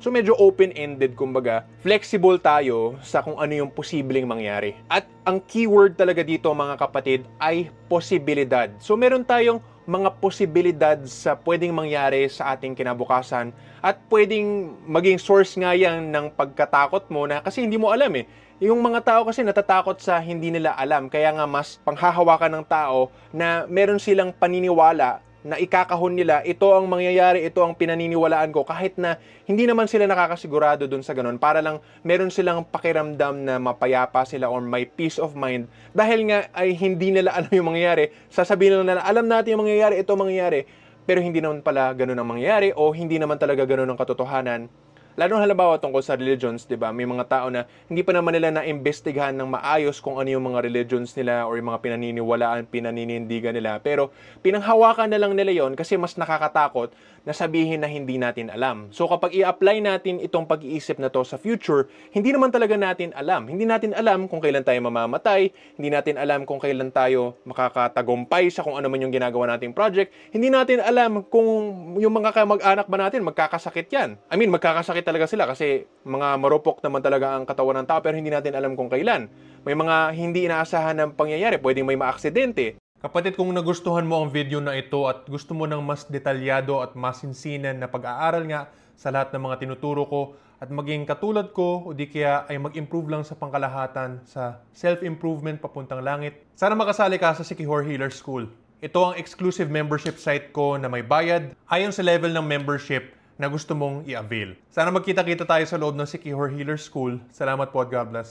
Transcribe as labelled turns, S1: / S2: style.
S1: So medyo open-ended, kumbaga, flexible tayo sa kung ano yung posibleng mangyari. At ang keyword talaga dito mga kapatid ay posibilidad. So meron tayong mga posibilidad sa pwedeng mangyari sa ating kinabukasan at pwedeng maging source nga yan ng pagkatakot mo na kasi hindi mo alam eh. Yung mga tao kasi natatakot sa hindi nila alam, kaya nga mas panghahawakan ng tao na meron silang paniniwala na ikakahon nila, ito ang mangyayari, ito ang pinaniniwalaan ko, kahit na hindi naman sila nakakasigurado dun sa ganun, para lang meron silang pakiramdam na mapayapa sila or may peace of mind. Dahil nga ay hindi nila alam yung mangyayari, sasabihin lang nila, alam natin yung mangyayari, ito mangyayari, pero hindi naman pala ganun ang mangyayari o hindi naman talaga ganun ang katotohanan. Lalo halimbawa tungkol sa religions, 'di ba? May mga tao na hindi pa naman nila na-imbestigahan ng maayos kung ano yung mga religions nila or yung mga pinaniniwalaan, pinaninindigan nila. Pero pinanghawakan na lang nila 'yon kasi mas nakakatakot na sabihin na hindi natin alam. So kapag i-apply natin itong pag-iisip na to sa future, hindi naman talaga natin alam. Hindi natin alam kung kailan tayo mamamatay, hindi natin alam kung kailan tayo makakatagumpay sa kung ano man yung ginagawa nating project, hindi natin alam kung yung mga kamag-anak ba natin magkakasakit yan. I mean, magkakasakit talaga sila kasi mga marupok naman talaga ang katawan ng tao pero hindi natin alam kung kailan. May mga hindi inaasahan ng pangyayari, pwedeng may maaksidente. Kapatid, kung nagustuhan mo ang video na ito at gusto mo ng mas detalyado at masinsinan na pag-aaral nga sa lahat ng mga tinuturo ko at maging katulad ko o di kaya ay mag-improve lang sa pangkalahatan sa self-improvement papuntang langit, sana makasali ka sa Sikihor Healer School. Ito ang exclusive membership site ko na may bayad ayon sa level ng membership na gusto mong i-avail. Sana magkita-kita tayo sa loob ng Sikihor Healer School. Salamat po at God bless.